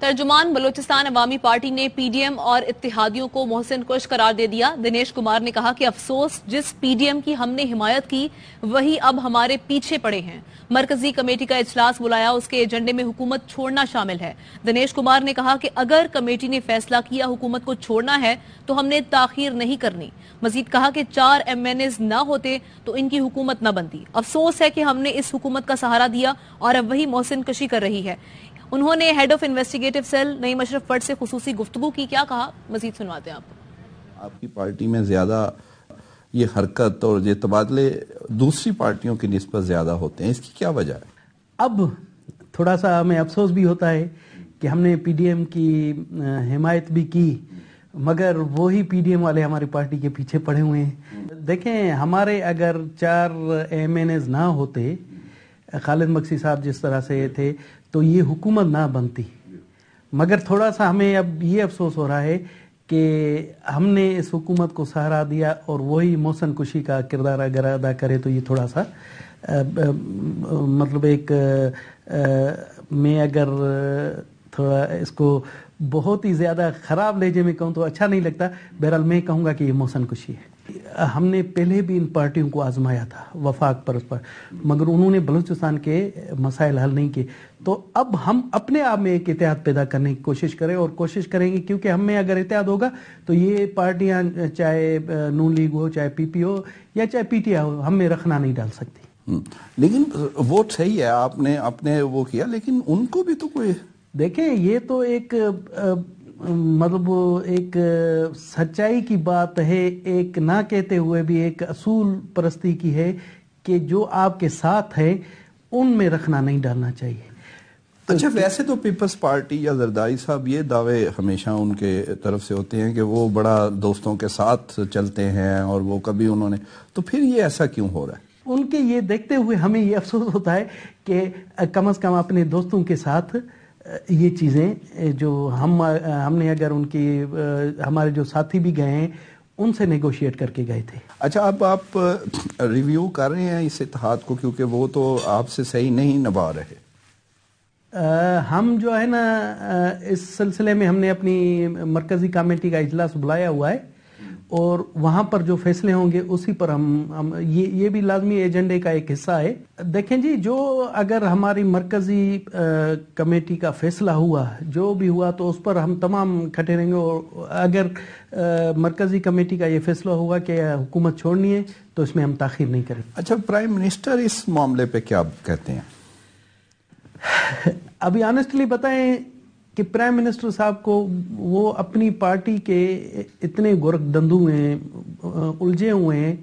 ترجمان بلوچستان عوامی پارٹی نے پی ڈی ایم اور اتحادیوں کو محسن کش قرار دے دیا۔ دنیش کمار نے کہا کہ افسوس جس پی ڈی ایم کی ہم نے حمایت کی وہی اب ہمارے پیچھے پڑے ہیں۔ مرکزی کمیٹی کا اجلاس بلایا، اس کے ایجنڈے میں حکومت چھوڑنا شامل ہے۔ دنیش کمار نے کہا کہ اگر کمیٹی نے فیصلہ کیا حکومت کو چھوڑنا ہے تو ہم نے تاخیر نہیں کرنی۔ مزید کہا کہ 4 ایم این ایز نہ ہوتے تو ان کی حکومت نہ بنتی۔ افسوس ہے کہ ہم نے اس حکومت کا سہارا دیا اور اب وہی محسن کشی کر رہی ہے۔ انہوں نے head of investigative cell Naeem Ashraf Butt سے خصوصی گفتگو کی، کیا کہا مزید سنواتے ہیں آپ کی پارٹی میں زیادہ یہ حرکت اور یہ تبادلے دوسری پارٹیوں کی نسبت زیادہ ہوتے ہیں، اس کی کیا وجہ ہے؟ اب تھوڑا سا ہمیں افسوس بھی ہوتا ہے کہ ہم نے پی ڈی ایم کی حمایت بھی کی مگر وہی پی ڈی ایم والے ہماری پارٹی کے پیچھے پڑے ہوئے ہیں۔ دیکھیں ہمارے اگر 4 ایم این ایز نہ ہوتے، خالد مکسی صاحب جس طرح سے تھے تو یہ حکومت نہ بنتی، مگر تھوڑا سا ہمیں اب یہ افسوس ہو رہا ہے کہ ہم نے اس حکومت کو سہارا دیا اور وہی محسن کشی کا کردار اگر ادا کرے تو یہ تھوڑا سا مطلب ایک میں اگر تھوڑا اس کو بہت ہی زیادہ خراب لہجے میں کہوں تو اچھا نہیں لگتا، بہرحال میں کہوں گا کہ یہ محسن کشی ہے۔ ہم نے پہلے بھی ان پارٹیوں کو آزمایا تھا وفاق پرست پر، مگر انہوں نے بلوچستان کے مسائل حل نہیں کیے، تو اب ہم اپنے آپ میں ایک اتحاد پیدا کرنے کی کوشش کریں اور کوشش کریں گے، کیونکہ ہم میں اگر اتحاد ہوگا تو یہ پارٹیاں چاہے نون لیگ ہو، چاہے پی پی ہو یا چاہے پی ٹی آئی ہو، ہم میں رکھنا نہیں ڈال سکتی۔ لیکن ووٹ صحیح ہے، آپ نے اپنے وہ کیا، لیکن ان کو بھی تو کوئی دیکھیں یہ تو ایک مطلب ایک سچائی کی بات ہے، ایک نہ کہتے ہوئے بھی ایک اصول پرستی کی ہے کہ جو آپ کے ساتھ ہے ان میں رکھنا نہیں ڈالنا چاہیے۔ اچھا ویسے تو پیپلز پارٹی یا زرداری صاحب یہ دعوے ہمیشہ ان کے طرف سے ہوتے ہیں کہ وہ بڑا دوستوں کے ساتھ چلتے ہیں اور وہ کبھی انہوں نے، تو پھر یہ ایسا کیوں ہو رہا ہے؟ ان کے یہ دیکھتے ہوئے ہمیں یہ افسوس ہوتا ہے کہ کم از کم اپنے دوستوں کے ساتھ یہ چیزیں جو ہم نے اگر ان کی ہمارے جو ساتھی بھی گئے ہیں ان سے نیگوشیٹ کر کے گئے تھے۔ اچھا اب آپ ریویو کر رہے ہیں اس اتحاد کو، کیونکہ وہ تو آپ سے صحیح نہیں نبھا رہے۔ ہم جو ہے نا اس سلسلے میں ہم نے اپنی مرکزی کمیٹی کا اجلاس بلایا ہوا ہے اور وہاں پر جو فیصلے ہوں گے اسی پر ہم یہ بھی لازمی ایجنڈے کا ایک حصہ ہے۔ دیکھیں جی جو اگر ہماری مرکزی کمیٹی کا فیصلہ ہوا جو بھی ہوا تو اس پر ہم تمام کھٹے رہیں گے، اور اگر مرکزی کمیٹی کا یہ فیصلہ ہوگا کہ حکومت چھوڑنی ہے تو اس میں ہم تاخیر نہیں کریں۔ اچھا پرائم منسٹر اس معاملے پہ کیا کہتے ہیں؟ ابھی آنیسٹلی بتائیں کہ پرائم منسٹر صاحب کو وہ اپنی پارٹی کے اتنے گورکھ دندو ہیں، الجھے ہوئے ہیں،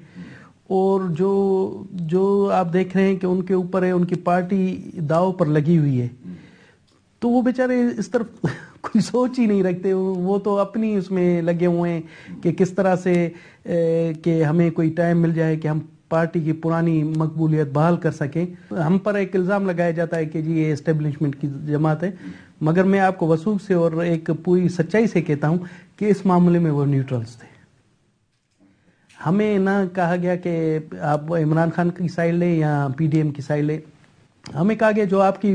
اور جو آپ دیکھ رہے ہیں کہ ان کے اوپر ہے، ان کی پارٹی داؤ پر لگی ہوئی ہے، تو وہ بیچارے اس طرف کوئی سوچ ہی نہیں رکھتے، وہ تو اپنی اس میں لگے ہوئے ہیں کہ کس طرح سے کہ ہمیں کوئی ٹائم مل جائے کہ ہم پارٹی کی پرانی مقبولیت بحال کر سکیں۔ ہم پر ایک الزام لگایا جاتا ہے کہ جی یہ اسٹیبلشمنٹ کی جماعت ہے، مگر میں آپ کو وثوق سے اور ایک پوری سچائی سے کہتا ہوں کہ اس معاملے میں وہ نیوٹرلز تھے۔ ہمیں نہ کہا گیا کہ آپ عمران خان کی سائڈ لیں یا پی ڈی ایم کی سائڈ لیں، ہمیں کہا گیا جو آپ کی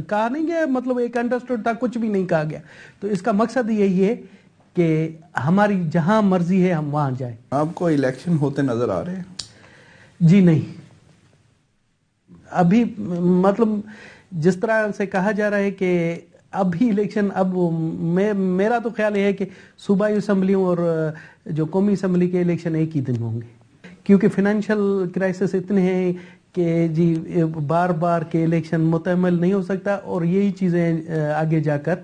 کہا نہیں گیا، مطلب ایک انڈرسٹوڈ تھا، کچھ بھی نہیں کہا گیا۔ تو اس کا مقصد یہی ہے کہ ہماری جہاں مرضی ہے ہم وہاں جائیں۔ آپ کو الیکشن ہوتے نظر آ رہے ہیں؟ جی نہیں، ابھی مطلب جس طرح سے کہا جا رہا ہے کہ ابھی الیکشن، اب میرا تو خیال یہ ہے کہ صوبائی اسمبلیوں اور جو قومی اسمبلی کے الیکشن ایک ہی دن ہوں گے، کیونکہ فنانشل کرائسس اتنے ہیں کہ جی بار بار کے الیکشن متعمل نہیں ہو سکتا، اور یہی چیزیں آگے جا کر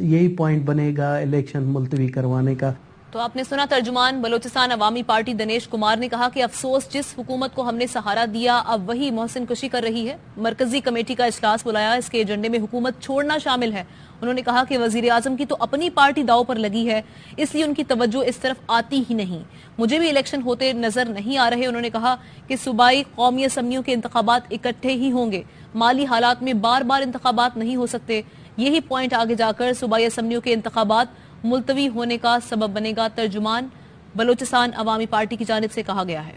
یہی پوائنٹ بنے گا الیکشن ملتوی کروانے کا۔ تو آپ نے سنا ترجمان بلوچستان عوامی پارٹی دنیش کمار نے کہا کہ افسوس جس حکومت کو ہم نے سہارا دیا اب وہی محسن کشی کر رہی ہے۔ مرکزی کمیٹی کا اجلاس بلایا، اس کے ایجنڈے میں حکومت چھوڑنا شامل ہے۔ انہوں نے کہا کہ وزیر اعظم کی تو اپنی پارٹی داؤ پر لگی ہے، اس لیے ان کی توجہ اس طرف آتی ہی نہیں۔ مجھے بھی الیکشن ہوتے نظر نہیں آ رہے۔ انہوں نے کہا کہ صوبائی قومی اسمبلیوں کے انتخابات اکٹھے ہی ہوں گے، مالی حالات میں بار بار انتخابات نہیں ہو سکتے، یہی پوائنٹ آگے جا کر صوبائی اسمبلیوں کے انتخابات ملتوی ہونے کا سبب بنے گا، ترجمان بلوچستان عوامی پارٹی کی جانب سے کہا گیا ہے۔